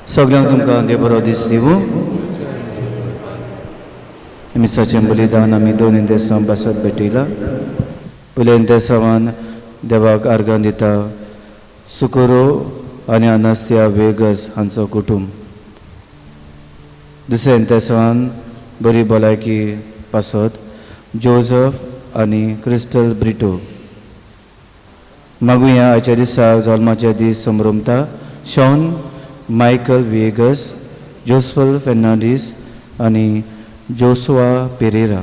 सगळ्यांक तुमकां देव बरो दीस दिवं. मिसाचें बलिदान आमी दोन इंदेसां बसत भेटयला. पयल्या इंदेसावान देवाक आर्गां दिता सुकुरो आनी अनास्तिया वेगस हांचो कुटुंब. दुसऱ्या इंदेसावान बरी भलायकी पासत जोझफ आनी क्रिस्टल ब्रिटो. मागुया आयच्या दिसाक जल्माचे दीस संभ्रमता शॉन मायकल वेगस, जोस्फल फेर्नांडीस आनी जोसुआ पेरेरा.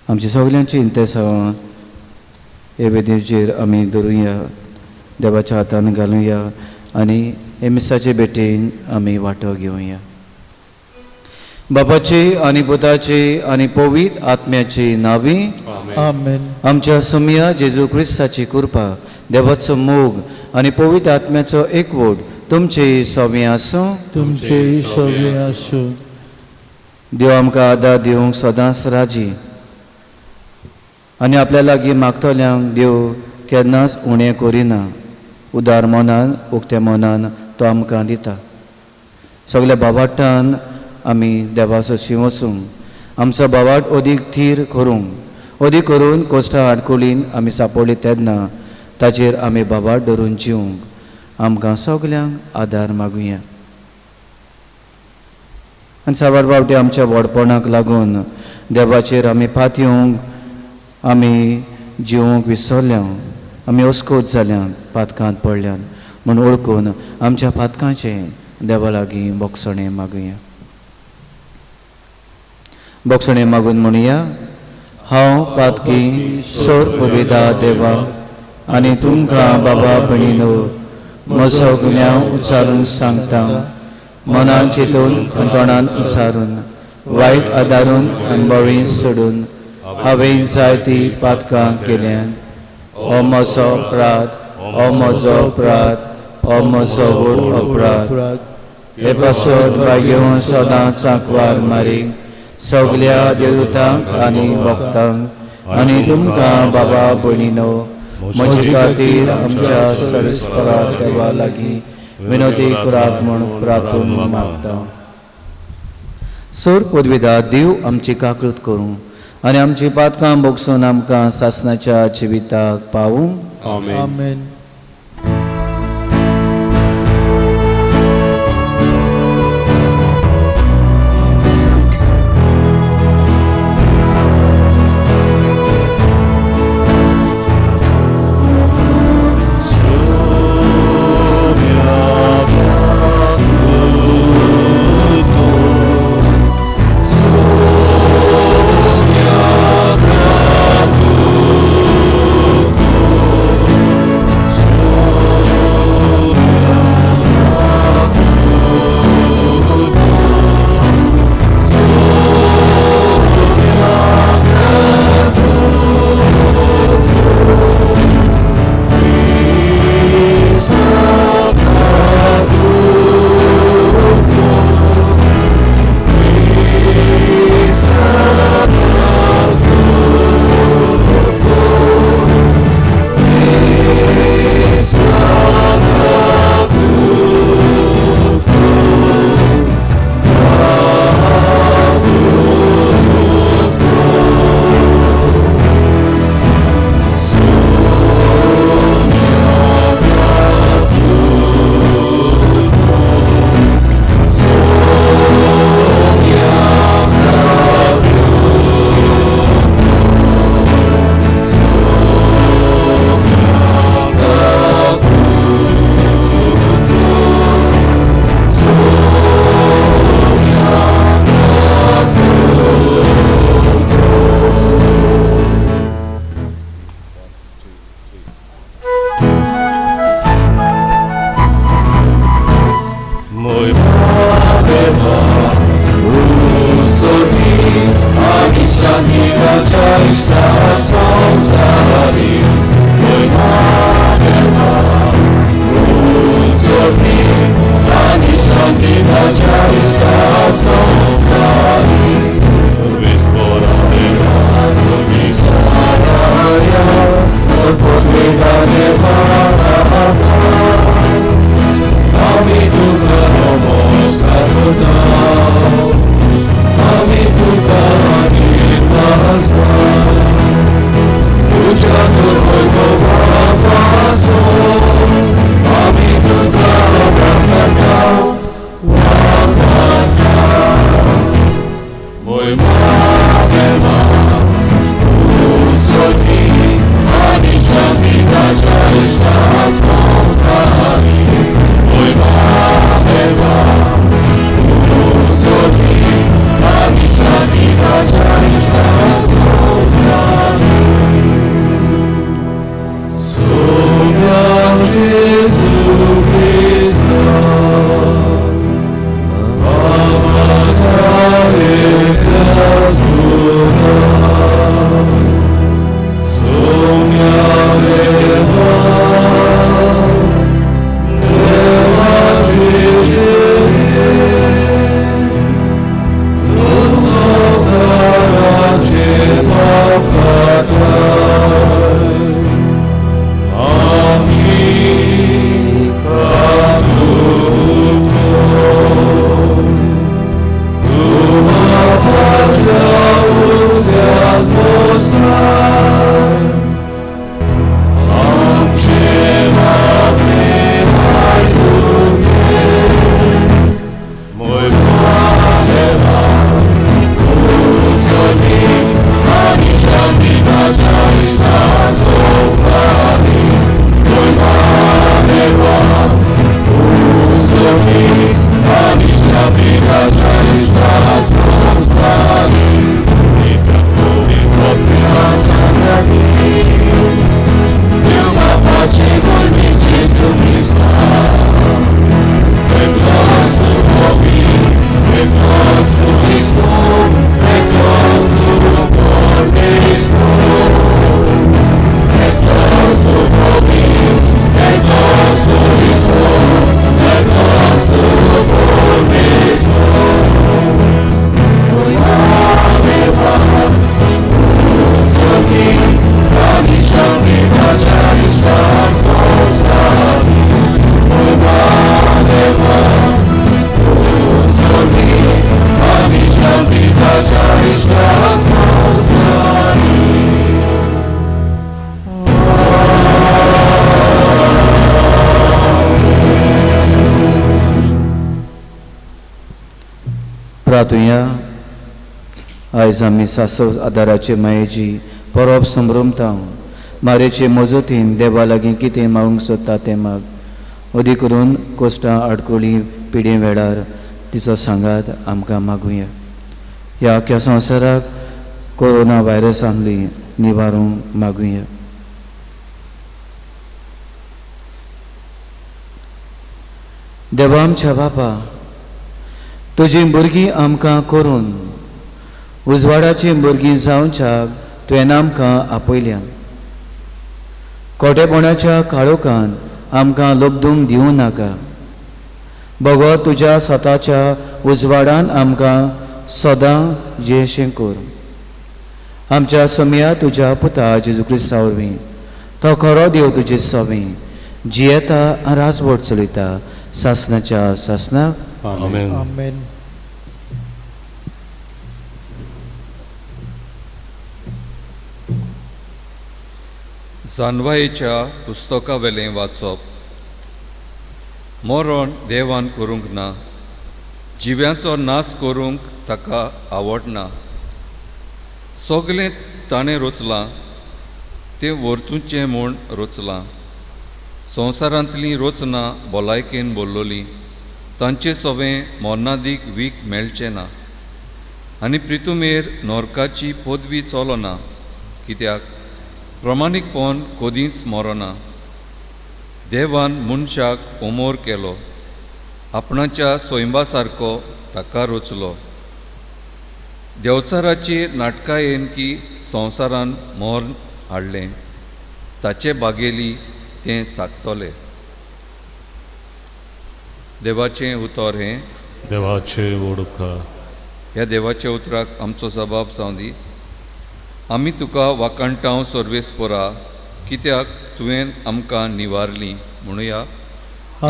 आमची सगळ्यांची इंतेसां हे वेदीचेर आमी धरुया, देवाच्या हातान घालुया आनी हे मिसाचे भेटेन आमी वांटो घेवया. बापाची आनी पुताची आनी पवित्र आत्म्याची नावी. आमेन. आमच्या सुमिया जेजू क्रिस्ताची कृपा, देवाचो मोग आनी पवित्र आत्म्याचो एकवट तुमचे सगळे आसूं. तुमचे सगळे आसूं. देव आमकां आदार दिवंक सदांच राजी आनी आपल्या लागीं मागतल्यांक देव केन्नाच उणें करिना. उदार मनान उक्त्या मनान तो आमकां दिता. सगळ्या बाबाटान आमी देवाचो शिव वचूंक, आमचो बाबाट अदीक थीर करूंक, अदीक करून कोश्टां आडकुळीन आमी सांपडली तेन्ना ताचेर आमी बाबाट धरून जिवंक आमकां सगल्यांक आदार मागुया. आनी सावार बावटे आमच्या व्हडपणाक लागून देवाचेर आमी पातयेवंक, आमी जिवंक विसरल्या, आमी अस्कोत जाल्यांत, पातकांत पडल्यात म्हूण ओळखून आमच्या पातकांचें देवा लागीं बोगसणें मागुया. बोगसणें मागून म्हणुया. हांव पातकी सोर पविता देवा आनी तुमकां बाबा भयणीनो म्हजो गुन्यांव उच्चारून सांगता. मनान चिंतून आनी तोंडान उच्चारून वायट आदारून आनी बळी सोडून हांवें जायतीं पातकां केल्यात. हो म्हजो अपराध, हो म्हजो अपराध, हो म्हजो व्हड अपराध. हे पासत भाग्यो सदांच सांकवार मारी सगळ्या देवतांक आनी भक्तांक आनी तुमकां बाबा भयणीनो म्हजे खातीर आमच्या सरस्परा देवा लागीं विनोदी करात म्हूण प्रार्थून मागता. सोर पदवीदार देव आमची काकृत करूं आनी आमची पातकां बोगसून आमकां सासणाच्या जिविताक पावूं. आमेन. प्रार्थुया आयज आमी सासव आदाराचे मायेची परब संभ्रमता मारेचे मजतीन देवा लागीं कितें मागूंक सोदता तें माग अदी करून कोश्टां आडकोळी पिडे वेळार तिचो सांगात आमकां मागुया ह्या आख्या संवसाराक कोरोना व्हायरस आमली निवारूंक मागुया देवा आमच्या बापा तुजी भुरगीं आमकां करून उजवाडाची भुरगीं जावच्याक तुवें आमकां आपयल्या खोटेपणाच्या काळोखान आमकां लबदूंक दिवं नाका भगवत तुज्या स्वताच्या उजवाडान आमकां सदां जेशें कर आमच्या समया तुज्या पुता जेजू क्रिस्ता वरवीं तो खरो देव तुजे सवें जियेता आनी राजवट चलयता सासनाच्या सासनाक आमेन. आमेन. जानवायेच्या पुस्तका वेलें वाचप मरण देवान करूंक ना जिव्याचो नाश करूंक ताका आवडना सगलें ताणें रचलां तें वर्तुचें म्हूण रचलां संवसारांतलीं रचना भलायकेन बोल्लोलीं तांचे सवें मोन्नादीक वीख मेळचें ना आनी प्रितुमेर नरकाची पदवी चलना कित्याक प्रमाणीकपण कदींच मरना देवान मनशाक उमोर केलो आपणाच्या स्वयंबा सारको ताका रचलो देवचाराची नाटकां येन की संवसारान मरण हाडलें ताचे बागेली तें चाकतलें देवाचें उतर हें देवाचे ओडुका ह्या देवाच्या उतराक आमचो जबाब जावं दी आमी तुका वाकाणटाव सर्वेस्परा कित्याक तुवें आमकां निवारलीं म्हणुया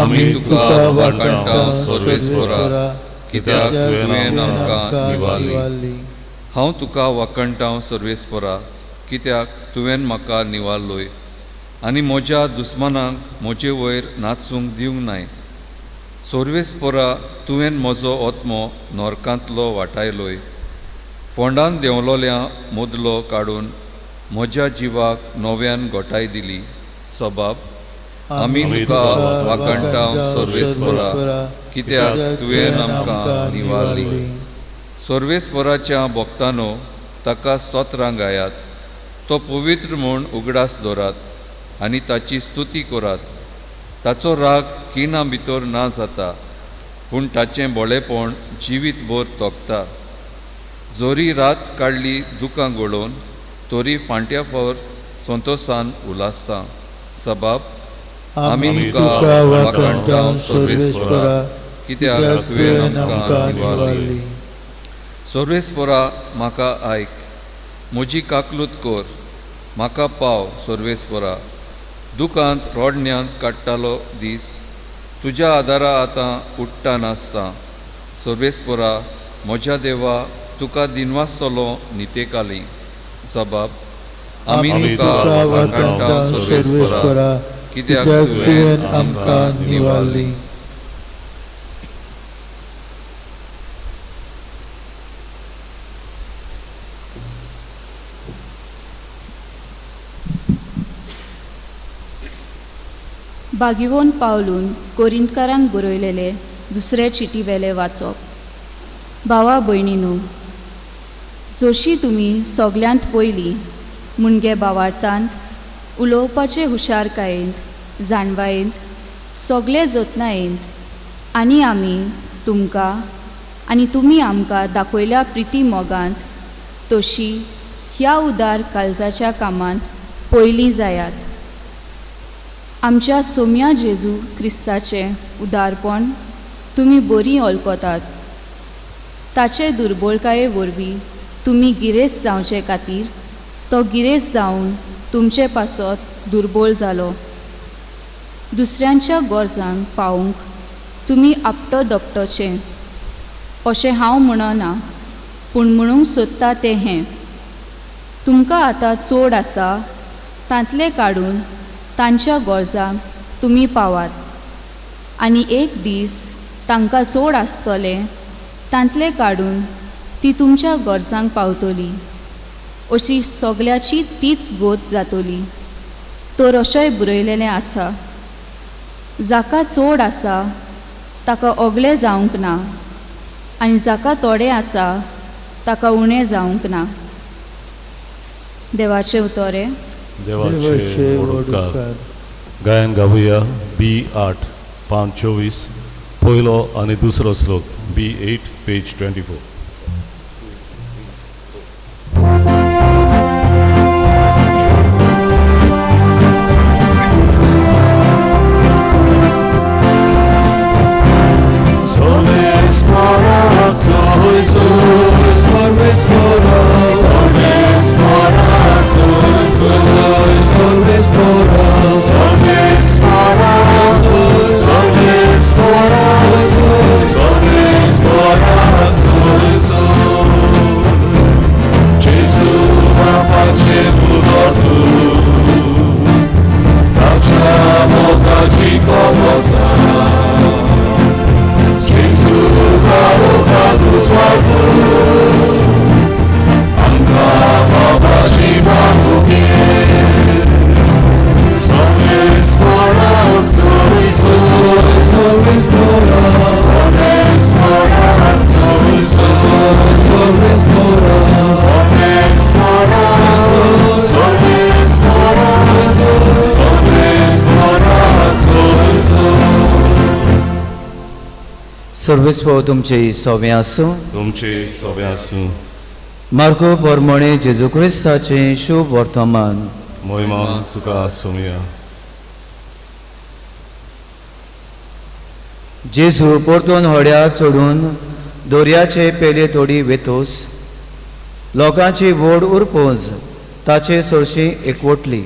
आमी तुका वाकाणटाव सर्वेस्परा कित्याक तुवें आमकां निवारलीं हांव तुका वाकाणटाव सर्वेस्परा कित्याक तुवें म्हाका निवारलोय आनी म्हज्या दुस्मानांक म्हजे वयर नाचूंक दिवंक नाय. सोर्वेस्पोरा तुवें म्हजो ओत्मो नोरकांतलो वाटायलोय. फोंडान देंवलोल्या मोदलो काडून म्हज्या जिवाक नव्यान गोठाय दिली. सोबाब आमी तुका वाकणटाव सोर्वेस्पोरा, कित्याक तुवें आमकां निवारली. सोर्वेस्पोराच्या भक्तांनो, ताका स्तोत्रां गायात. तो पवित्र म्हूण उगडास दवरात आनी ताची स्तुती करात. ताचो राग खिणा भितर ना जाता, पूण ताचें बोळेपण जिवीतभर तोखता. जोरी रात काडली दुखां गळोवन, तोरी फांट्या फावट संतोशान उलासता. सबाब आमी तुका वाकणटाव सोर्वेस्पोरा, कित्याक तुवें आमकां निवारली. सोर्वेस्पोरा म्हाका आयक, म्हजी काकलूत कोर, म्हाका पाव सोर्वेस्पोरा. दुखांत रोडण्यांत काडटालो दीस, तुज्या आदारा आतां उठ्ठा नासता. सोर्वेस्पोरा म्हज्या देवा, तुका दिनवासतलो नितेकाली. सबाब आमी तुका वाकणटाव सोर्वेस्पोरा, कित्याक तुवें आमकां निवारली. बागिवोन पावलून कोरिंतकारांक बरयलेले दुसरे चिटी वेले वाचप. भावा भयणीनो, जशी तुमी सगल्यांत पयलीं मुणगे भावार्थांत, उलोवपाचे हुशारकायेंत, जाणवायेंत, सगळे जतनायेंत आनी आमी तुमकां आनी तुमी आमकां दाखयल्या प्रिती मोगांत, तशी ह्या उदार काळजाच्या कामांत पयलीं जायात. आमच्या सोम्या जेजू क्रिस्ताचें उदारपण तुमी बरी वळखतात. ताचे दुर्बळकाये वरवीं तुमी गिरेस्त जावचे खातीर तो गिरेस्त जावन तुमचे पासत दुर्बळ जालो. दुसऱ्यांच्या गरजांक पावूंक तुमी आपटो दपटोचें अशें हांव म्हणना, पूण म्हणूंक सोदता तें हें, तुमकां आतां चड आसा तांतलें काडून तांच्या गरजांक तुमी पावात, आनी एक दीस तांकां चड आसतलें तांतलें काडून ती तुमच्या गरजांक पावतली. अशी सगल्याची तीच गोत जातली. तर अशेंय बरयलेलें आसा, जाका चड आसा ताका ओगलें जावंक ना, आनी जाका थोडें आसा ताका उणें जावंक ना. देवाचें उतोरें. देवाचे वडकार. गायन गावुया B8 524, पयलो आनी दुसरो श्लोक. B8 page 24. सर्वेस्व तुमचे सोबे आसूं. तुमचे सोबे आसूं. मार्को पोरमोणे जेजू क्रिस्ताचें शुभ वर्तमान. मोहिमा तुका सोमया. जेजू परतून होड्यार चडून दोर्याचे पेले तोडी वेतोस लोकांची व्हड उरपोज ताचे सरशी एकवटली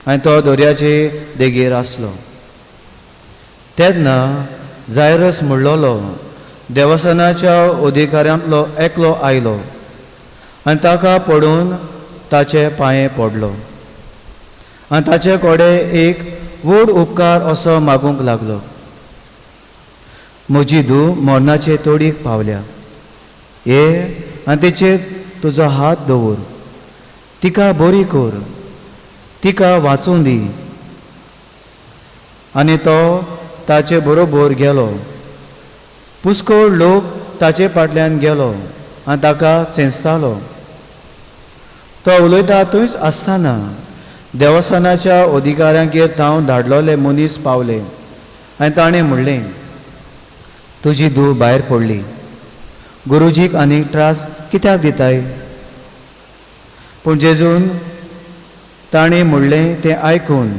आनी तो दोर्याचे देगेर आसलो. तेन्ना जायरस म्हणलोलो देवस्थानाच्या अधिकाऱ्यांतलो एकलो आयलो आनी ताका पडून ताचे पांये पडलो आनी ताचे कोडे एक व्हड उपकार असो मागूंक लागलो. म्हजी धूव मरणाचे तोडीक पावल्या. ये आनी तिचेर तुजो हात दवर. तिका बरी कर, तिका वाचून दी. आनी तो ताचे बरोबर गेलो. पुष्कळ लोक ताचे फाटल्यान गेलो आनी ताका चेंचतालो. तो उलयता थंयच आसतना देवस्थानाच्या अधिकाऱ्यांगेर थांव धाडलोले मनीस पावले आनी ताणें म्हणलें, तुजी धूव भायर पडली. गुरुजीक आनीक त्रास कित्याक दिताय? पूण जेजून ताणें म्हणलें तें आयकून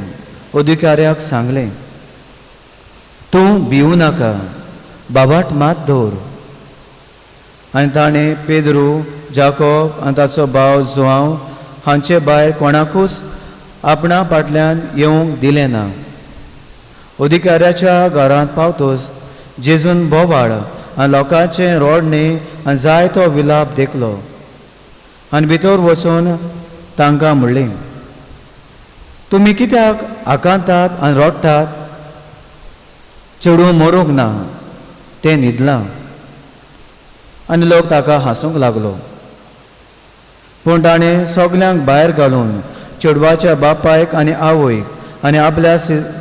अधिकाऱ्याक सांगलें, तूं भिवू नाका, बाबाट मात दवर. आनी ताणें पेद्रू, जाकोब आनी ताचो भाव जुआंव हांचे भायर कोणाकूच आपणा फाटल्यान येवंक दिलें ना. अधिकाऱ्याच्या घरांत पावतच जेजून बोवाळ आनी लोकांचें रोडणें आनी जायतो विलाप देखलो. आनी भितर वचून तांकां म्हणलें, तुमी कित्याक आकांतात आनी रोडटात? चेडूं मरूंक ना, तें न्हिदलां. आनी लोक ताका हांसूंक लागलो. पूण ताणें सगल्यांक भायर घालून चेडवाच्या बापायक आनी आवयक आनी आपल्या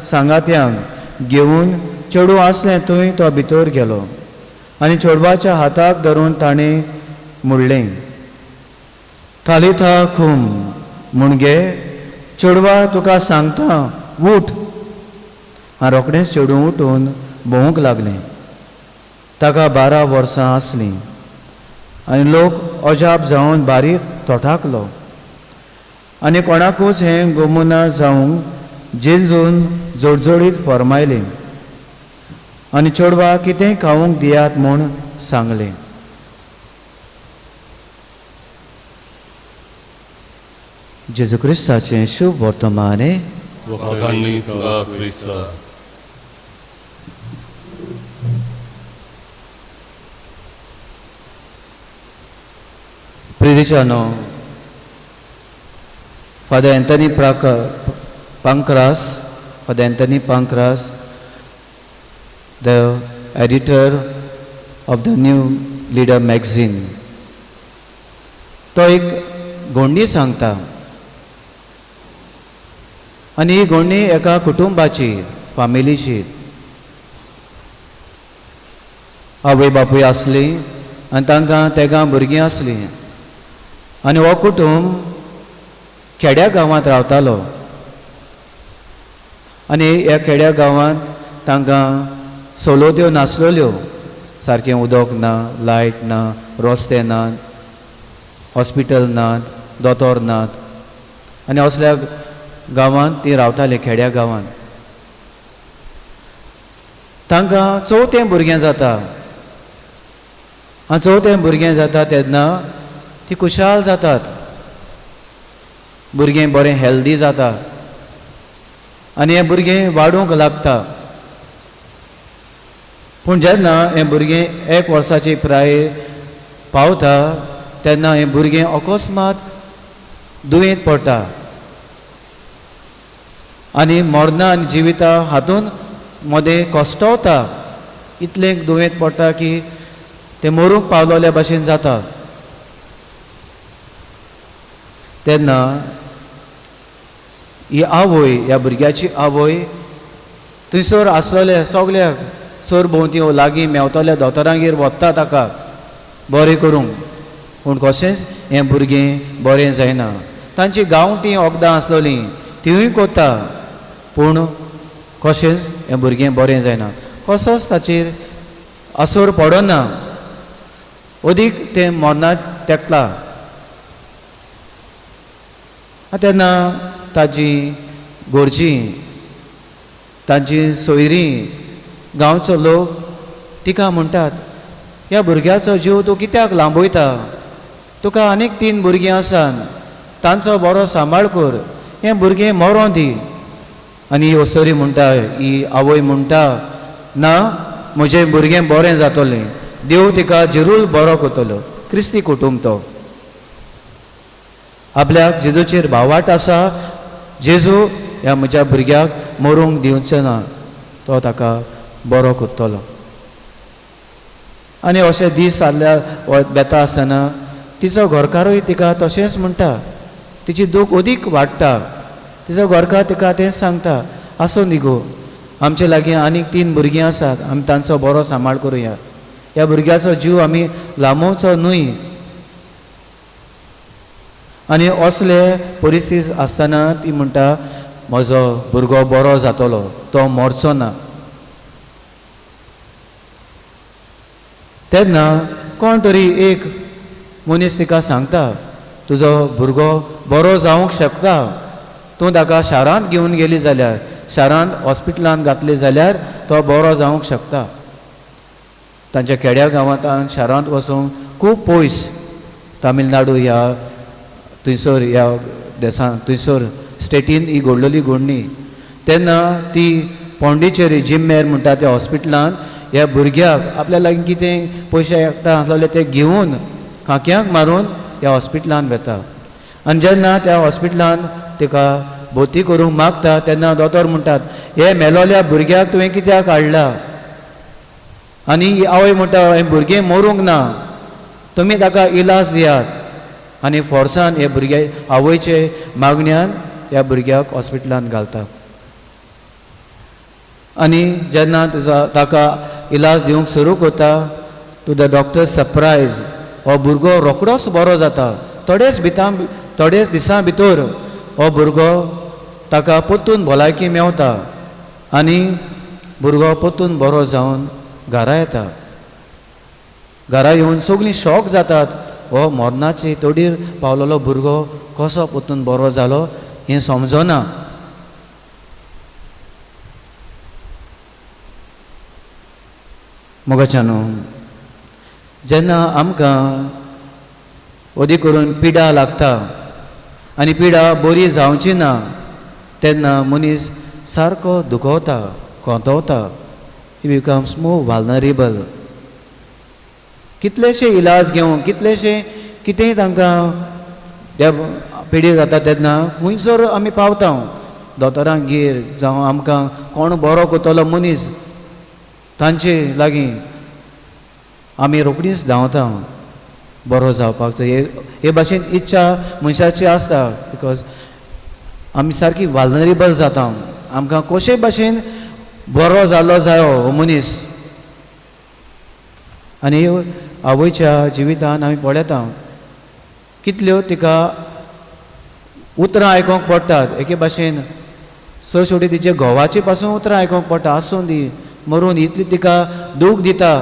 सांगात्यांक घेवन चेडूं आसलें थंय तो भितर गेलो. आनी चेडवाच्या हाताक धरून ताणें म्हणलें, थालिथा खूम, म्हणगे चेडवा तुका सांगता उठ. आनी रोखडेंच चेडूं उठून भोंवूंक लागलें. ताका 12 वर्सां आसलीं. आनी लोक अजाप जावन बारीक तोठाकलो. आनी कोणाकूच हें गमना जावंक जेजून जोडजोडीत फरमायलें. आनी चेडवा कितेंय खावंक दियात म्हूण सांगलें. जेजू क्रिस्ताचें शुभ वर्तमान. वखाणी तुका Crysta. प्रिदिचानो, Father Anthony Pankras, Father Anthony Pankras, the editor of the New Leader magazine, तो एक गोंडी सांगता. आनी ही गोंडी एका कुटुंबाची, फामिलीची. आवय बापूय आसली आनी तांकां तेगां भुरगीं आसलीं. आनी हो कुटुंब खेड्या गांवांत रावतालो. आनी ह्या खेड्या गांवांत तांकां सोलोत्यो नासलेल्यो. सारकें उदक ना, लायट ना, रस्ते नात, हॉस्पिटल नात, दोतोर नात. आनी असल्या गांवांत तीं रावतालीं, खेड्या गांवांत. तांकां चवथें भुरगें जाता. आनी चवथें भुरगें जाता तेन्ना तीं खुशाल जातात. भुरगें बरें हेल्दी जाता. आनी हें भुरगें वाडूंक लागता. पूण जेन्ना हें भुरगें 1 वर्साची प्राये पावता तेन्ना हें भुरगें अकस्मात दुयेंत पडटा. आनी मरणा आनी जिविता हातून मदें कोश्टवता. इतलें दुयेंत पडटा की तें मरूंक पावलोल्या भाशेन जाता. तेन्ना ही आवय, ह्या भुरग्याची आवय थंयसर आसलेल्या सगळ्याक सर भोंवती लागीं मेवतल्या दोतोरांगेर वता ताका बरें करूंक. पूण कशेंच हें भुरगें बरें जायना. तांची गांवठी वखदां आसलेलीं तिवूय कोत्ता. पूण कशेंच हें भुरगें बरें जायना. कसोच ताचेर असर पडना. अदीक तें मरणाक तेंकता. तेन्ना ताजी घरचीं, तांची सोयरीं, गांवचो लोक तिका म्हणटात, ह्या भुरग्याचो जीव तूं कित्याक लांबयता? तुका आनीक 3 भुरगीं आसात. तांचो बरो सांबाळ कर. हें भुरगें मरों दी. आनी ही ओसोरी म्हणटा, ही आवय म्हणटा, ना, म्हजें भुरगें बरें जातलें. देव तिका जरूर बरो करतलो. क्रिस्ती कुटुंब तो. आपल्याक जेजूचेर भावाट आसा. जेजू ह्या म्हज्या भुरग्याक मरूंक दिवचो ना, तो ताका बरो करतलो. आनी अशे दीस जाल्ल्या बेता आसतना तिचो घरकारूय तिका तशेंच म्हणटा. तिची दूख अदीक वाडटा. तिचो घरकार तिका तेंच सांगता, आसूं न्ही गो, आमचे लागीं आनीक 3 भुरगीं आसात, आमी तांचो बरो सांबाळ करुया. ह्या भुरग्याचो जीव आमी लांबोवचो न्हय. आनी असले परिस्थिती आसतना ती म्हणटा, म्हजो भुरगो बरो जातलो, तो मरचो ना. तेन्ना कोण तरी एक मनीस तिका सांगता, तुजो भुरगो बरो जावंक शकता. तूं ताका शारांत घेवन गेली जाल्यार, शारांत हॉस्पिटलांत घातली जाल्यार तो बरो जावंक शकता. तांच्या खेड्या गांवांत शारांत वचूंक खूब पयस, तामिळनाडू ह्या थंयसर ह्या देशांत थंयसर स्टेटीन ही घडलेली घडणी. तेन्ना ती पोंडिचेरी जिम्मेर म्हणटा त्या हॉस्पिटलांत ह्या भुरग्याक आपल्या लागीं कितें पयशे एकठांय आसलेले ते घेवन खाक्यांक मारून ह्या हॉस्पिटलांत वेता. आनी जेन्ना त्या हॉस्पिटलांत तिका भोवती करूंक मागता तेन्ना दोतोर म्हणटात, हे मेलोल्या भुरग्याक तुवें कित्याक हाडला. आनी आवय म्हणटा, हें भुरगें मरूंक ना, तुमी ताका इलाज दियात. आनी फोर्सान हे भुरग्या आवयचे मागण्यान ह्या भुरग्याक हॉस्पिटलांत घालता. आनी जेन्ना ताका इलाज दिवंक सुरू करता, टू द डॉक्टर सरप्रायज हो भुरगो रोखडोच बरो जाता. थोडेच दिसां भितर हो भुरगो ताका परतून भलायकी मेवता आनी भुरगो परतून बरो जावन घरा येता. घरा येवन सगळीं शॉक जातात, हो मरणाची तोडीर पावलेलो भुरगो कसो परतून बरो जालो हें समजना. मोगाच्यानो, जेन्ना आमकां ओदी करून पिडा लागता आनी पिडा बरी जावची ना तेन्ना मनीस सारको दुखवता, कोंतवता. ही बिकम्स मोर वाल्नरेबल. कितलेशे इलाज घेवंक, कितलेशे कितेंय तांकां पिडी जाता तेन्ना खंयसर आमी पावता, दोतोरांक घेर जावं आमकां कोण बरो करतलो मनीस तांचे लागीं आमी रोखडीच धांवता बरो जावपाक जाय. हे भाशेन इच्छा मनशाची आसता, बिकॉज आमी सारकी वाल्नरेबल जाता. आमकां कशे भाशेन बरो जालो जायो हो मनीस. आनी आवयच्या जिवितांत आमी पळयता कितल्यो तिका उतरां आयकोंक पडटात. एके भाशेन शेवटी तिचे घोवाची पासून उतरां आयकोंक पडटा, आसूं दी मरून इतली तिका दूख दिता.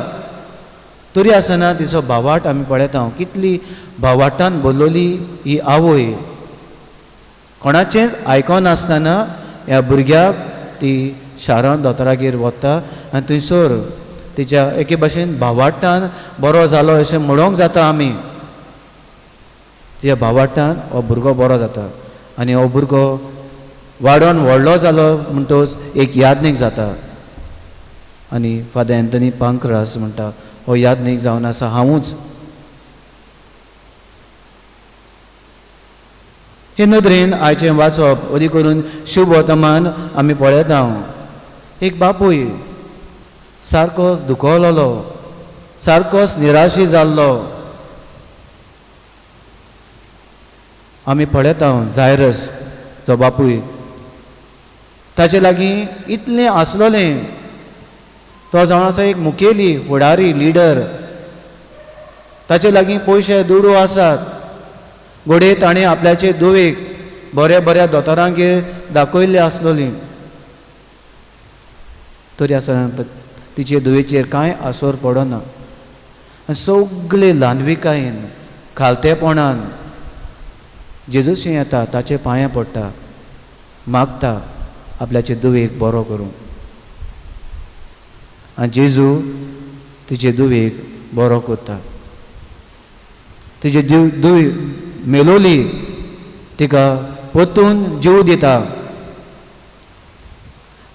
तरी आसतना तिचो भावाट आमी पळयता, कितली भावाटान भरलेली ही आवय. कोणाचेंच आयकोनासतना ह्या भुरग्याक ती शारांत दोतोरागेर वता आनी थंयसर तिच्या एके भाशेन भावाटान बरो जालो अशें म्हणोंक जाता आमी. तिच्या भावाटान हो भुरगो बरो जाता आनी हो भुरगो वाडोन व्हडलो जालो म्हणटच एक यादनीक जाता. आनी फादर एंथनी पांक्रास म्हणटा, हो यादनीक जावन आसा हांवूच. हे नदरेन आयचें वाचप अदी करून शुभ वर्तमान आमी पळयता. एक बापूय सारकोच दुखवलेलो, सारकोच निराशी जाल्लो आमी पळयता. जायरस जो बापूय, ताचे लागीं इतलें आसलोलें, तो जावन आसा एक मुखेली फुडारी लिडर. ताचे लागीं पयशे दुडू आसात. घोडये ताणें आपल्याचे दुवेक बऱ्या बऱ्या दोतोरांगेर दाखयल्ली आसलोली. तरी आसतना तिचे दुवेचेर कांय आसोर पडना. सगळे ल्हानविकायेन खालतेपणान जेजूशी येता, ताचे पांयां पडटा, मागता आपल्याचे दुवेक बरो करूं. आनी जेजू तिचे दुवेक बरो करता. तिचे दुवे मेलोली तिका परतून जीव दिता.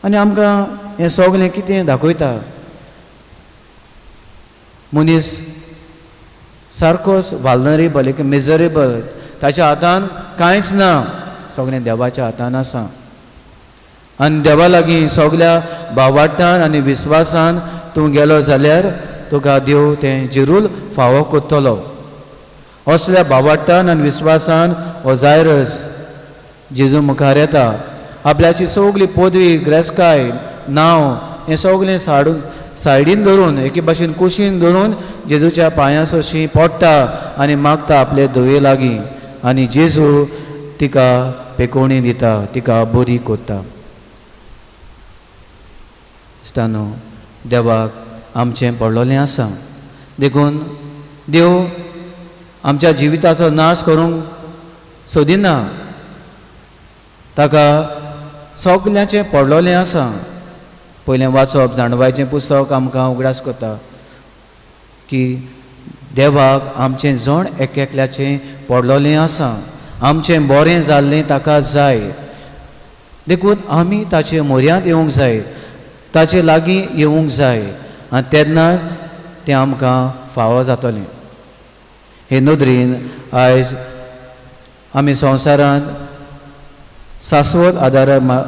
आनी आमकां हें सगळें कितें दाखयता, मनीस सारकोच वाल्नरेबल, एक मेजरेबल, ताच्या हातान कांयच ना, सगळें देवाच्या हातान आसा. आनी देवा लागीं सगल्या भावार्थान आनी विस्वासान तूं गेलो जाल्यार तुका देव तें जिरूल फावो कोत्तलो. असल्या भावार्थान आनी विस्वासान हो जायरस जेजू मुखार येता. आपल्याची सगळी पदवी, ग्रेस्काय, नांव हें सगळें सायडीन धरून, एके भाशेन कुशीन धरून जेजूच्या पांयां सशी पडटा आनी मागता आपले धुवे लागीं. आनी जेजू तिका पेकोवणी दिता, तिका बरी कोत्ता. इश्टानो, देवाक आमचें पडलोलें आसा. देखून देव आमच्या जिविताचो नाश करूंक सोदिना. ताका सगल्यांचें पडलोलें आसा. पयलें वाचप जाणवायचें पुस्तक आमकां उगडास कोता की देवाक आमचें जण एकल्याचें पडलोलें आसा. आमचें बरें जाल्लें ताका जाय. देखून आमी ताचे मोर्यांत येवंक जाय, ताचे लागीं येवंक जाय, आनी तेन्नाच तें आमकां फावो जातलें. हे नदरेन आयज आमी संवसारांत शाश्वत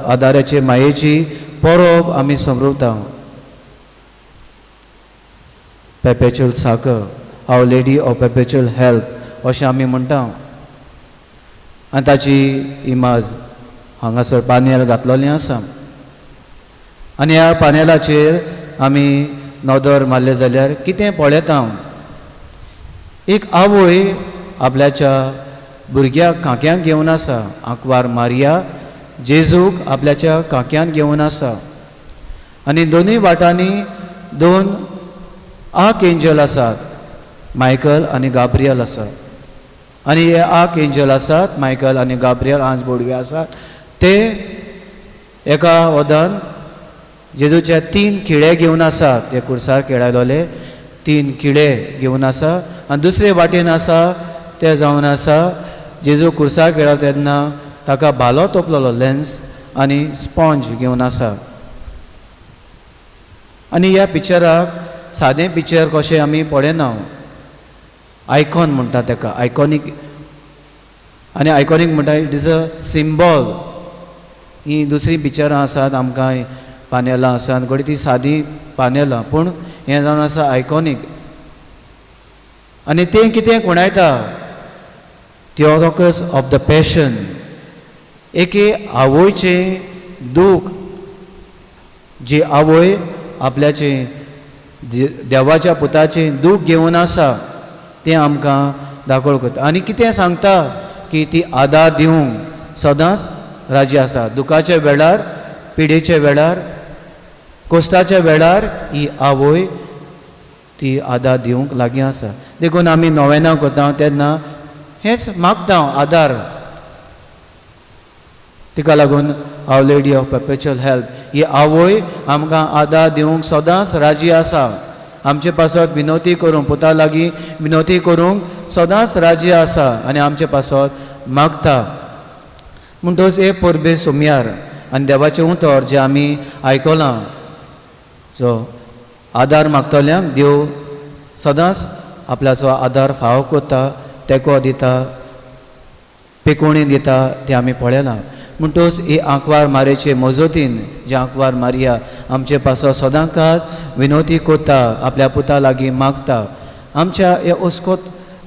आदाराचे मायेची परब आमी समरवता. पेर्पेच्युअल साकर, आवर लेडी ऑफ पेर्पेच्युअल हेल्प अशें आमी म्हणटा. आनी ताची इमाज हांगासर पानेल घातलोलें आसा. आनी ह्या पानेलाचेर आमी नदर मारले जाल्यार कितें पळयता. एक आवय आपल्याच्या भुरग्याक कांक्यांक घेवन आसा. आंकवार मारिया जेजूक आपल्याच्या कांक्यान घेवन आसा. आनी दोनूय वाटांनी दोन आर्क एंजल आसात, मायकल आनी गाब्रियल आसा. आनी हे आर्क एंजल आसात, मायकल आनी गाब्रियल आंज बोडवे आसात, ते एका वदान जेजूचे 3 किडे घेवन आसात. ते कुर्सार खेळायलोले 3 किडे घेवन आसा. आनी दुसरे वाटेन आसा ते जावन आसा जेजू कुर्सार खेळटा तेन्ना ताका भालो तोपलोलो लेन्स आनी स्पॉन्ज घेवन आसा. आनी ह्या पिक्चराक सादें पिक्चर कशें आमी पळयना. आयकॉन म्हणटा ताका, आयकॉनीक. आनी आयकॉनीक म्हणटा इट इज अ सिंबॉल. ही दुसरी पिक्चरां आसात, आमकां पानेलां आसात, घडी ती सादी पानेलां, पूण हें जावन आसा आयकॉनीक. आनी तें कितें कोणायता, थियोटोकस ऑफ द पॅशन. एके आवयचें दूख, जी आवय आपल्याचें देवाच्या पुताचें दूख घेवन आसा तें आमकां दाखोवप करता. आनी कितें सांगता की ती आदार दिवंक सदांच राजी आसा. दुखाच्या वेळार, पिडेच्या वेळार, कोश्टाच्या वेळार ही आवय ती आदार दिवंक लागीं आसा. देखून आमी नोवेनां करता तेन्ना हेच मागता आदार. तिका लागून आवर लेडी ऑफ पेर्पेच्युअल हेल्प ही आवय आमकां आदार दिवंक सदांच राजी आसा. आमचे पासत विनोती करूंक, पुता लागीं विनोती करूंक सदांच राजी आसा आनी आमचे पासत मागता. म्हणटच हे परबे सोमयार आनी देवाचें उतर जें आमी आयकलां, जो आदार मागतल्यांक देव सदांच आपल्याचो आदार फावो करता, तेंको दिता, पेकोवणी दिता, तें आमी पळयलां. म्हणटच ही आंकवार मारेचे मजतीन जे आंकवार मारिया आमचे पासो सदांच विनोती करता, आपल्या पुता लागीं मागता. आमच्या हे ओस्कोत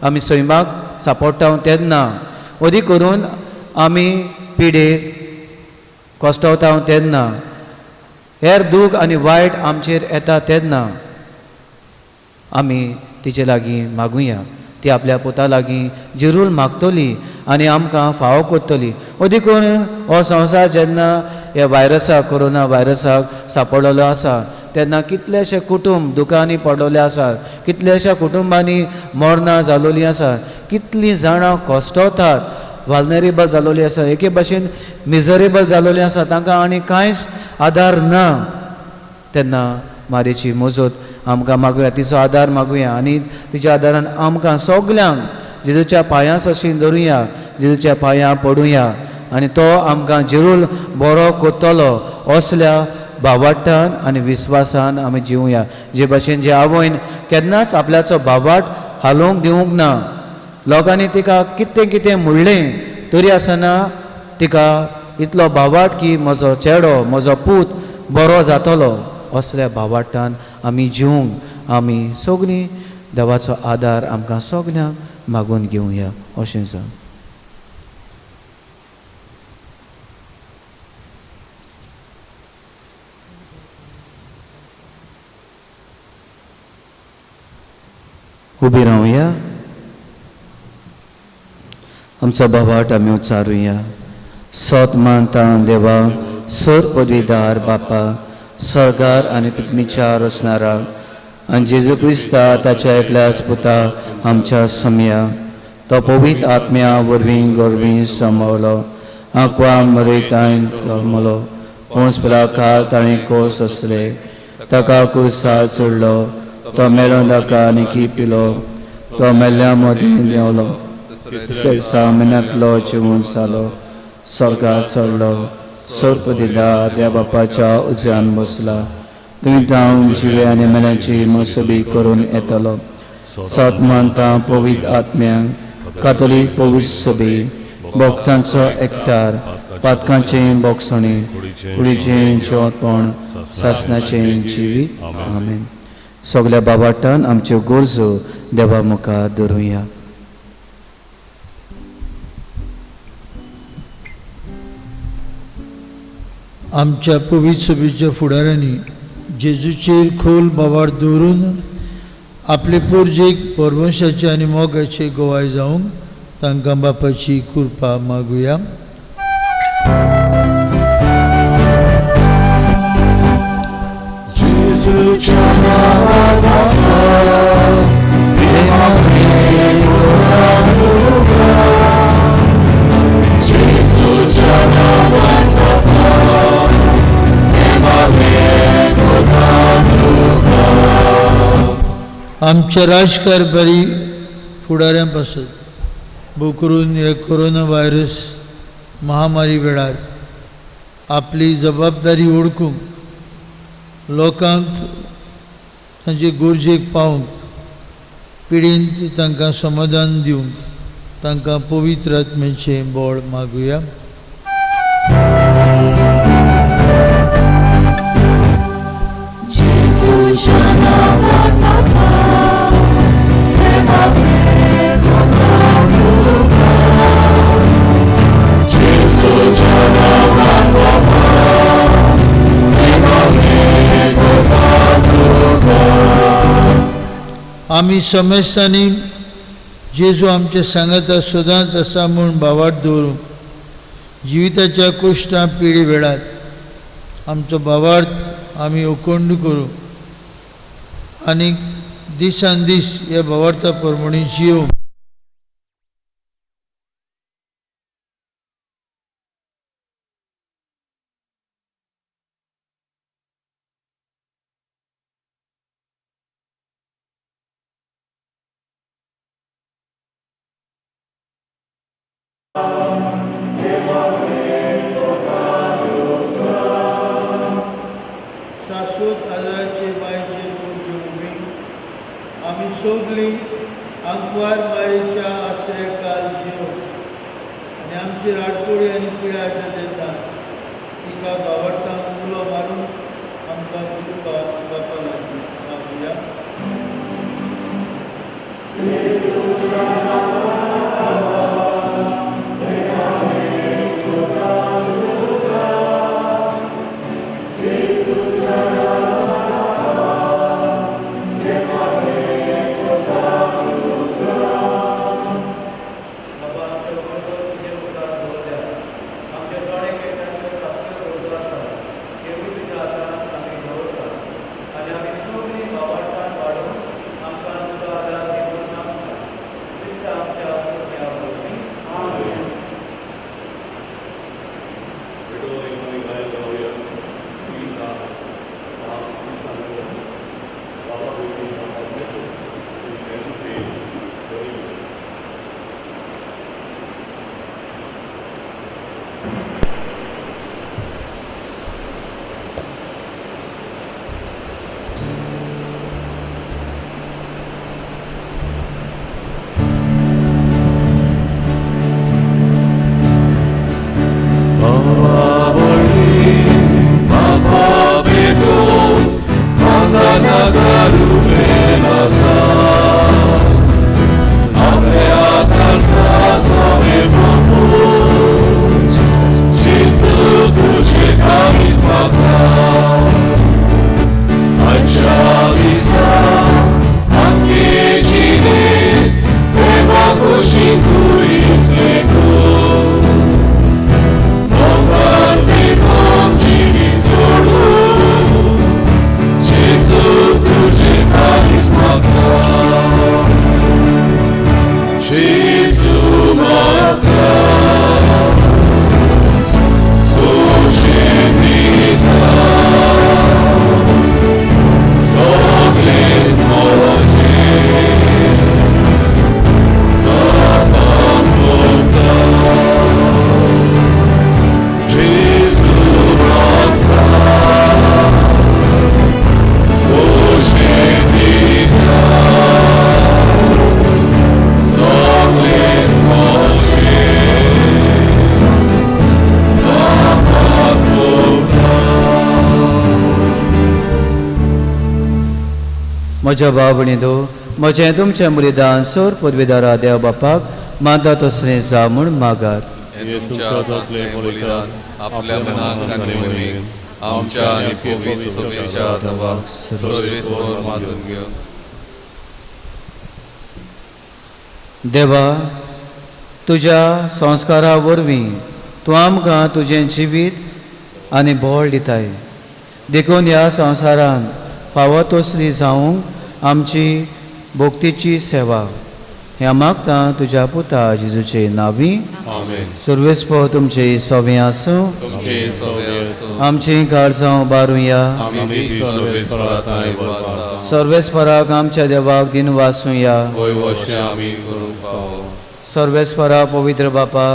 आमी सैमाक सांपडटा तेन्ना, अदी करून आमी पिडेक कोश्टवता तेन्ना, हेर दूख आनी वायट आमचेर येता तेन्ना आमी तिचे लागीं मागुया. ती आपल्या पुता लागीं जिरूल मागतली आनी आमकां फावो करतली. अदी करून हो संवसार जेन्ना ह्या वायरसाक, कोरोना वायरसाक सांपडलेलो आसा तेन्ना कितलेशे कुटुंब दुखांनी पडलेले आसात, कितलेशा कुटुंबांनी मरणां जालोलीं आसात, कितलीं जाणां कोश्टवतात, वाल्नरेबल जालोलीं आसा, एके भाशेन मिजरेबल जालोलीं आसा, तांकां आनी कांयच आदार ना. तेन्ना मारेची मजत आमकां मागुया, तिचो आदार मागुया आनी तिच्या आदारान आमकां सगल्यांक जेजूच्या पांयां सशीं धरुया, जेजूच्या पांयां पडुया आनी तो आमकां जिरूल बरो करतलो. असल्या भावार्थान आनी विस्वासान आमी जिवया. जे भाशेन जे आवयन केन्नाच आपल्याचो भावार्थ हालोवंक दिवंक ना, लोकांनी तिका कितें कितें म्हणलें तरी आसतना तिका इतलो भावार्थ की म्हजो चेडो म्हजो पूत बरो जातलो असल्या भावार्थान आमी जिवंक आमी सगळीं देवाचो आदार आमकां सगळ्यांक मागून घेवया अशें सांग. उबी रावया. आमचो भावार्थ आमी उच्चारुया. सत मानता देवा सर पदवीदार बापा सरकार आनी पृथ्वीच्या रचणारा आनी जेजू क्रिस्ता ताच्या एकल्याच पुता आमच्या समया तो पवित्र आत्म्या वरवीं गोरवीं सांबाळलो आंकवा मरयताय जल्मलो पोंस पिलाकार ताणें कोस असले ताका कुर्सार चडलो तो मेलो ताका आनी पिलो तो मेल्ल्या मदीं देंवलो सामन्यांतलो जिवून जालो स्वर्गात चडलो सरपदीदार त्या बापाच्या उज्यान बसला थंय जावन जिवे आनी मेल्यांची मसबी करून येतलो. सत मानता पवित्र आत्म्यांक कातोलीक पवित्र सभी भक्तांचो एकठार पातकांचें बोगसणी कुडीचें जेवतपण सासणाचें जिवीत. आमेन. सगल्या बाबाटान आमच्यो गरजो देवा मुखार धरुया. आमच्या पवित्र सभेच्या फुडाऱ्यांनी जेजूचेर खोल बाबार दवरून आपले पोरजेक परवंशाचे आनी मोगाचे गोवाय जावंक तांकां बापाची कृपा मागुया. आमच्या राजकारभारी फुडाऱ्यां पासत बोकरून हे कोरोना व्हायरस महामारी वेळार आपली जबाबदारी ओळखूंक लोकांक तांचे गरजेक पावंक पिडींत तांकां समाधान दिवंक तांकां पवित्र आत्म्याचें बळ मागुया. आमी समस्तांनी जेजू आमच्या सांगाता सदांच आसा म्हूण भावार्थ दवरूंक जिविताच्या कश्टां पिडी वेळार आमचो भावार्थ आमी अखंड करूं आनी दिसान दीस ह्या भावार्था प्रमाणे जियोवंक शाश्वत आदाराचे बायचेर उबी आमी सगळीं आंकवार बायेच्या आश्रयकाल जियो आनी आमची राडकोडी आनी पिळा येता तिका भावार्थांक उलो मारून आमकां कृपा बापा लागूया. Krista म्हज्या भावणीदो म्हजें तुमचें बलिदान सोर पदवीदारा देव बापाक मानता तसलें जा म्हूण मागात. हे तुमच्या हातांतलें बलिदान आपल्या मनाक आनी मनीक आमच्या आनी पवित्र सभेच्या देवाक सर्वेस्वर मानून घेवन देवा, तुज्या संस्कारा वरवीं तूं आमकां तुजें जिवीत आनी बोळ दिताय. देखून ह्या संवसारान फावो तसली जावंक आमची भोक्तीची सेवा ह्या मागतां तुज्या पुता जेजूचे नांवी. आमेन. सर्वेस्पर तुमचे सोबे आसूं. तुमचे सवे आसूं. आमची काळजां बारुया. आमी ती सर्वेस्पराताय वाता. सर्वेस्पराक आमच्या देवाक दिन वासूया. होय वर्षे आमी करूंक फावो. सर्वेस्परा पवित्र बापा,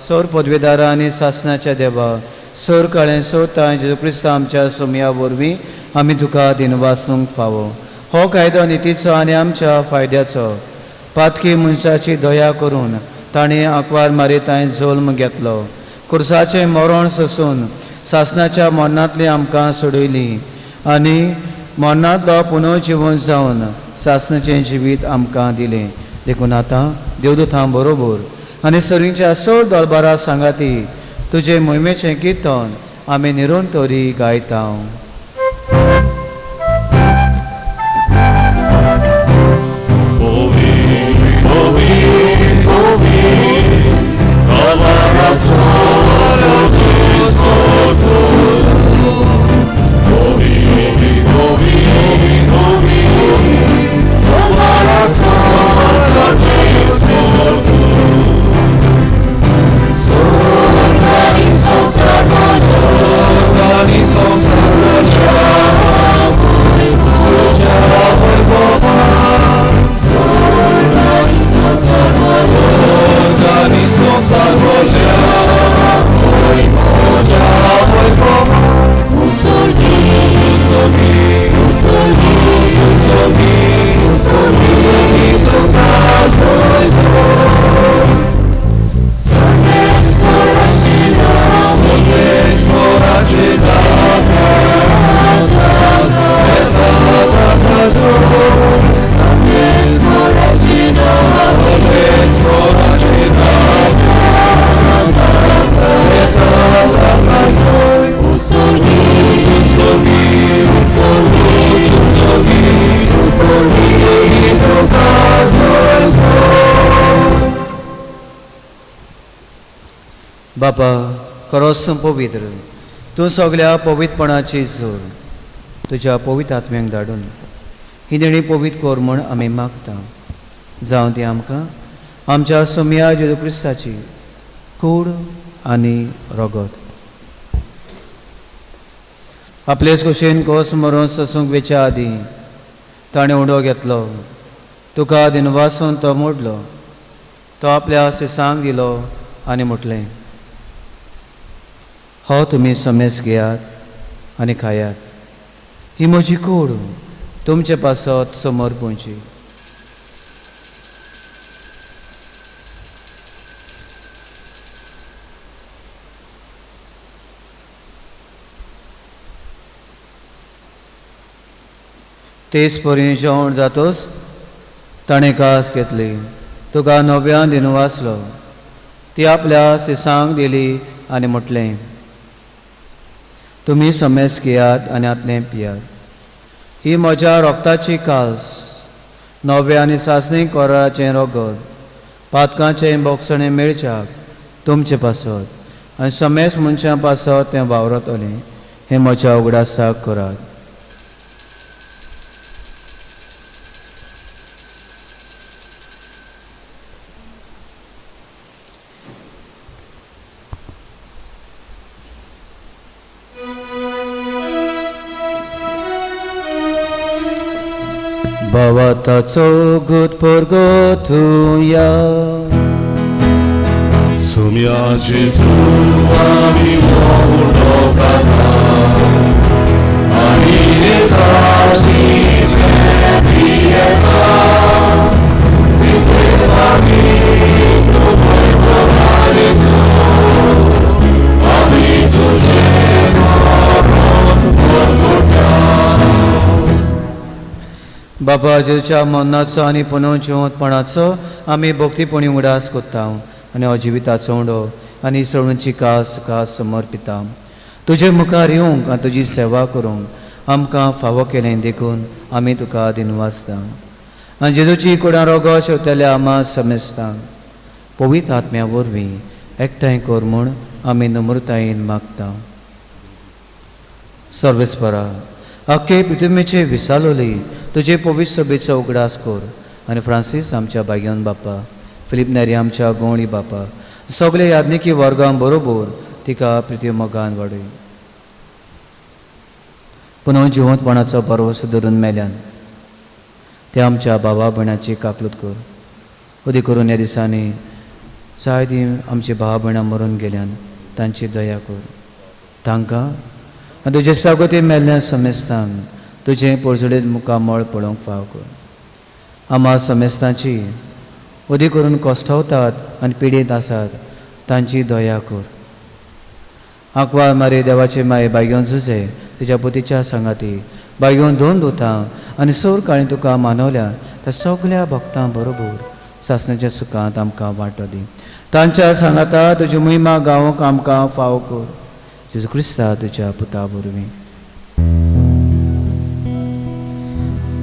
सोर पदवीदारा आनी शासनाच्या देवा, सोर काळें सोता जेजू क्रिस्त आमच्या सोमया वरवीं आमी तुका दिन वासूंक फावो. हो कायदो नितीचो आनी आमच्या फायद्याचो. पातकी मनशाची दया करून ताणें आंकवार मारिताय जल्म घेतलो. कुर्साचें मरण सोसून शासनाच्या मरणांतली आमकां सोडयली आनी मरणांतलो पुनर्जीवन जावन शासनाचें जिवीत आमकां दिलें. देखून आतां देवदूतां बरोबर आनी सर्वींच्या सोर दरबारा सांगाती तुजे मोहिमेचें किर्तन आमी निरंतरी गायता. बापा, खरोच पवित्र, तूं सगळ्या पवित्रपणाची जोर तुज्या पवित्र आत्म्याक धाडून ही देणी पवित्र कोर म्हूण आमी मागता. जावं ती आमकां आमच्या सोमया जेजू क्रिस्ताची कूड आनी रगत आपलेच कुशीन कोस मरून ससूंक वेच्या आदीं ताणें उडो घेतलो. तुका दिनवासून तो मोडलो. तो आपल्या सिसांक दिलो आनी म्हटलें, हो तुमी समेस घेयात आनी खायात. ही म्हजी कूड तुमचे पासत समर्पणची. तेच परी जेवण जातोच ताणें कास घेतली, तुका नव्यान दिनू वाचलो. ती आपल्या सिसांक दिली आनी म्हटलें, तुमी समेस घेयात आनी आतलें पियात. ही म्हज्या रोगताची कास, नवे आनी सासणी कोराचें रगत, पातकांचें बोगसणें मेळच्याक तुमचें पासत आनी समेस मनशां पासत तें वावरतलें. हें म्हज्या उगडासाक करात. Bavataco gut porgotuja. Sumia Gesù amico locata, amine casi pietà, di quella vita puoi provare su, amico gemaro porgotuja. बाबा जेच्या मरणाचो आनी पुनः जिवंतपणाचो आमी भक्तीपणी उडास कोत्ता आनी अजिविताचो उंडो आनी सवणीची कास कास समर्पिता. तुजे मुखार येवंक आनी तुजी सेवा करूंक आमकां फावो केलें देखून आमी तुका दिन वाचता. आनी जेजूची कुडां रोगो शेवतेल्या आमा समेस्ता. पवित्र आत्म्या वरवीं एकठांय कर म्हूण आमी नम्रतायेन मागता. सर्वेस्परा, आख्खे पृथ्वीचे विसालोली तुजे पवित्र सभेचो उगडास कर आनी फ्रांसीस आमच्या बागेवन बापा, फिलीप नेरी आमच्या गवळी बापा, सगळे याज्ञिकी वर्गां बरोबर तिका प्रिती मोगान वाडय. पुनः जिवंतपणाचो भरवसो धरून मेल्यान ते आमच्या भावा भयणाची काकलूत कर. उदी करून ह्या दिसांनी जायती आमची भावा भयणां मरून गेल्यान तांची दया कर. तांकां आनी तुजे श्रागोती मेल्ल्या समेस्तांक तुजें पोरजोडेत मुखामळ पळोवंक फाव कर. आमा समेस्तांची उदी करून कोश्टावतात आनी पिडीत आसात तांची दया कर. आंकवार मारे देवाचे माये बागेवन झुजे तुज्या पुतीच्या सांगाती बागेवन दोन दोतां आनी सौर काळी तुका मानवल्या त्या सगळ्या भक्तां बरोबर सासणाच्या सुखांत आमकां वांटो दी. तांच्या सांगाता तुजी महिमा गावोंक आमकां फाव कर. जेजू क्रिस्ता तुज्या पुता वरवीं.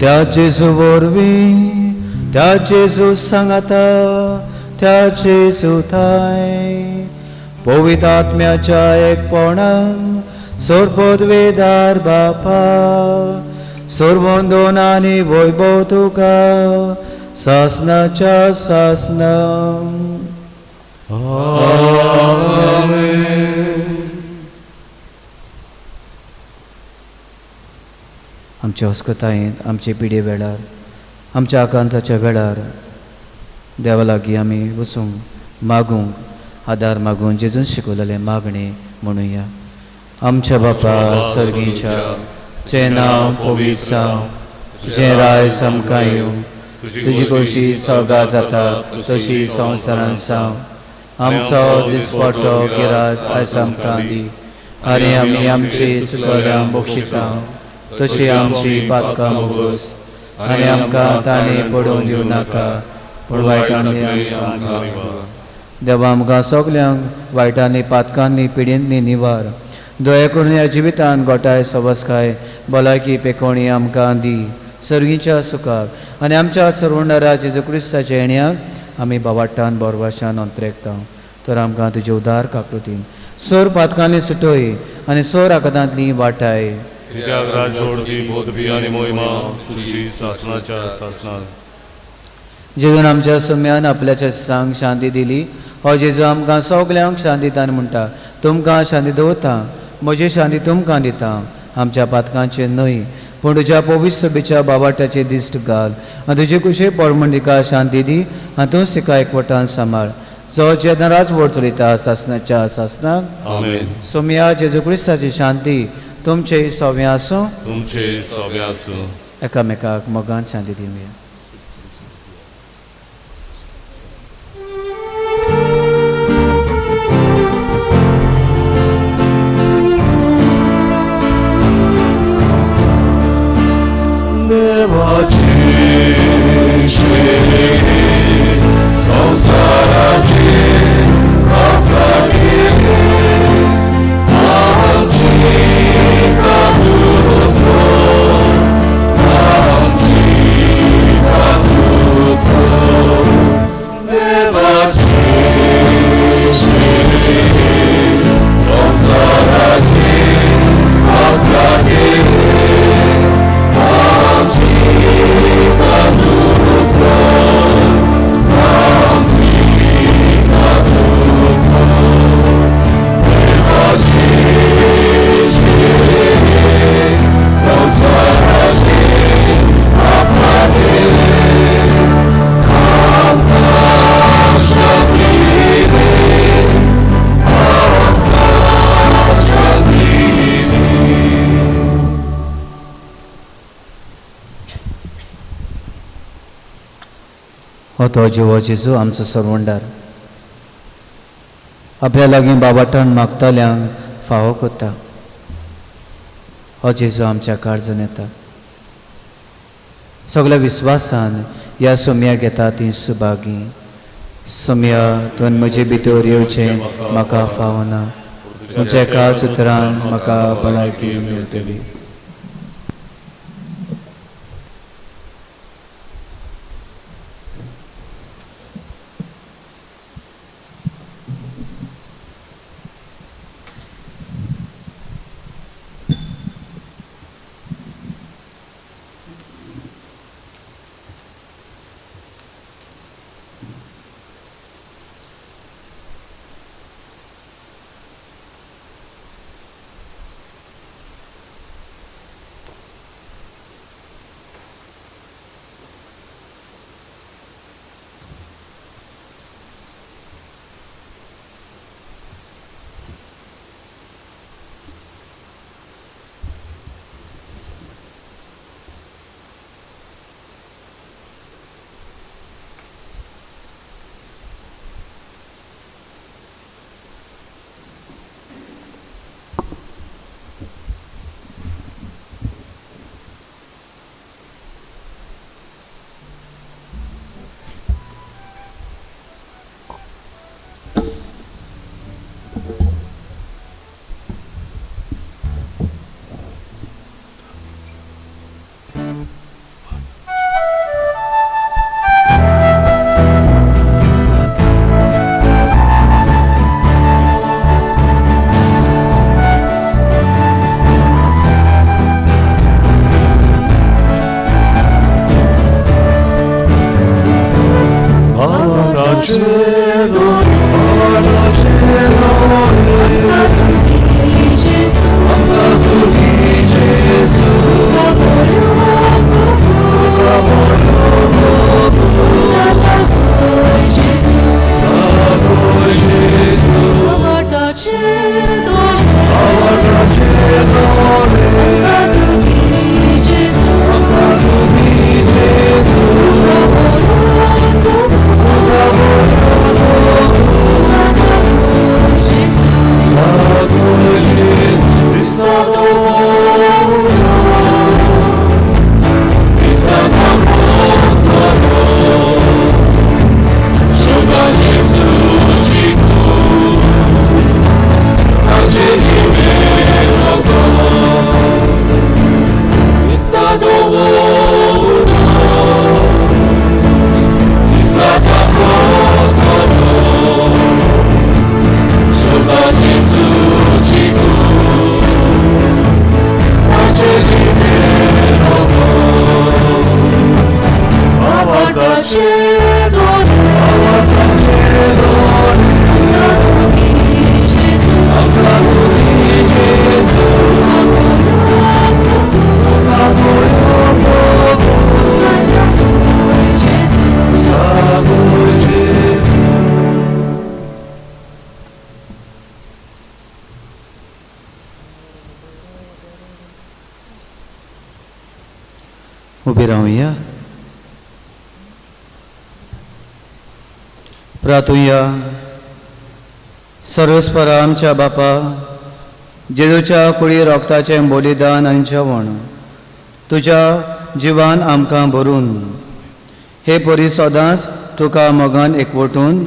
त्या जेजू वरवीं, त्या जेजू सांगाता, त्या जेजू थाय पवित्र आत्म्याच्या एकपणान सोरपदवेदार बापा सोरवंदोन आनी वैभव तुका सासणाच्या सासना. आमच्या अस्कतायेंत आमचे पिडे वेळार आमच्या आकांताच्या वेळार देवा लागीं आमी वचूंक मागूंक आदार मागून जेजून शिकवलेले मागणे म्हणुया. आमच्या बापा सर्गीच्या चे नांव पवित्र जावं, तुजें राय समकां येवं, तुजी कशी सौगा जाता तशी संवसारांत जावं. आमचो दिसपट्टो गिराज आयज आमकां दी आनी आमी आमची चुकल्यां बक्षिता तशी आमची पातकां बोगस आनी आमकां तांणी पडून दिवं नाका पूण वायटांनी आमकां निवार. देवा आमकां सगल्यांक वायटांनी पातकांनी पिडींनी निवार. दया करून ह्या जिवितान गोठाय सवस्काय भलायकी पेकोवणी आमकां दी. सर्गीच्या सुखाक आनी आमच्या सर्वंडारा जेजू क्रिस्ताच्या येण्याक आमी बावाटान बोरवाशान अंतरेकता. तर आमकां तुजे उदार काकूतीन सोर पातकांनी सुटय आनी सोर आकांतांतली वाटाय. कित्याक राजोडची बोधबी आनी मोहिमा तुजी सासणाच्या सासणान. जेजून आमच्या सम्यान आपल्याच्या सांग शांती दिली. हो जेजू आमकां सगल्यांक शांती दिता आनी म्हणटा, तुमकां शांती दवरता, म्हजी शांती तुमकां दिता. आमच्या पातकांचेर न्हय पूण तुज्या पवित्र सभेच्या बाबाटाचेर दिश्ट घाल आनी तुजे कुशे पडमंडिका शांती दी आनी तूं तिका एकवटान सांबाळ. जो जेदनाराच वड चलयता सासणाच्या सासणाक. आमेन. सोम्या जेजू क्रिस्ताची शांती तुमचे सव्या आसूं. तुमचे सगळे आसूं. एकामेकाक मोगान शांती दिवया. The हो तो जिवो जेजू आमचो सरवंडार आपल्या लागीं बाबाटान मागतल्यांक फावो करता. हो जेजू आमच्या काळजान येता. सगळ्या विस्वासान ह्या सोम्या घेता ती सुभागी. सोम्या तुवें म्हजे भितर येवचें म्हाका फावना. म्हज्या एकाच उतरान म्हाका भलायकी मेळटली. उबे रावया. प्रार्थुया. सर्वस्परा आमच्या बापा, जेजूच्या कुळी रोगताचें बलिदान आनी जेवण तुज्या जिवान आमकां भरून हे परी सदांच तुका मोगान एकवटून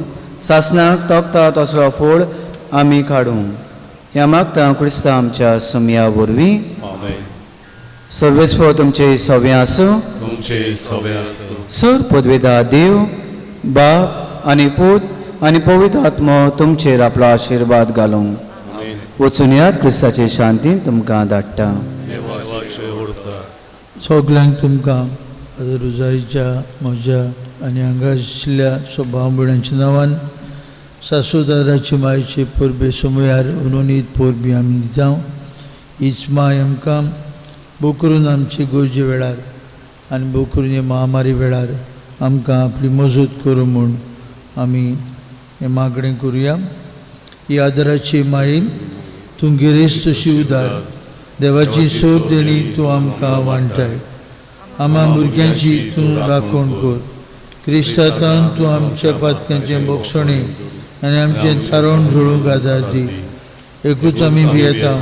सासणाक तोखता तसलो फळ आमी काडूं. ह्या मागता क्रिस्ता आमच्या सुमया वरवीं. सर्वेस्पर तुमचे सवे आसूं. तुमचे सवे आसूं. सर पदवेदा देव बाप आनी पूत आनी पवित्र आत्मो तुमचेर आपलो आशिर्वाद घालूं. वचून यात क्रिस्ताचे शांतीन तुमकां धाडटा. सगल्यांक तुमकां रुजारीच्या म्हज्या आनी हांगा आशिल्ल्या स्वभाव भयणांच्या नांवान सासूदाराची मायेची परबे समयार उलोनीत परबी आमी दिता. हीच माय आमकां भोव करून आमचे गरजे वेळार आनी भोव करून हे महामारी वेळार आमकां आपली मजत करूं म्हूण आमी हें मागणें करुया. ही आदाराची माये तूं गिरेस्त तशी उदार. देवाची सोद देणी तूं आमकां वांटाय. आम्हा भुरग्यांची तूं राखण कर. क्रिस्तांत तूं आमच्या पातकांचे बोगसणी आनी आमचें तारण झोडूंक आदार दी. एकूच आमी भियेता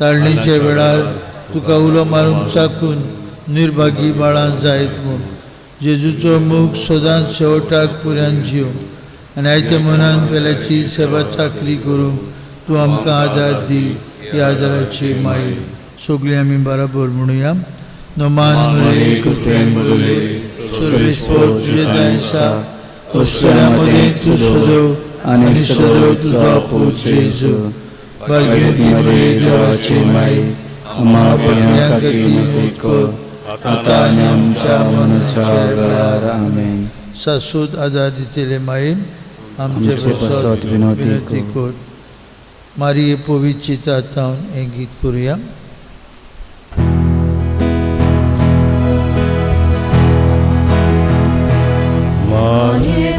ताळणेच्या वेळार तुका उलो मारूंक चाकून निर्भागी बाळां जायत म्हूण. जेजूचो मूख सदांच शेवटाक पुऱ्यान जीव आनी आयच्या मनान पेल्याची सेवा चाकरी करूंक तूं आमकां आदार दी. ह्या आदाराची माई सगळीं आमी बराबर म्हणुया. नोमान मुरे कृपेन बोले सर्वेस्पर तुझे दायसा ओस्तऱ्यामध्ये तूं सोदव आनी सोदव तुझा पूत जेजू. भाग्यवती मरे देवाची माई आम्हा पापण्यांखातीर कर आता आनी आमच्या मरणाच्या वेळार आमेन. सासूद आदार दितेले माईन आमचे बसत विनंती कर. मारिये पवित्र चितांत हें गीत करुया. Marie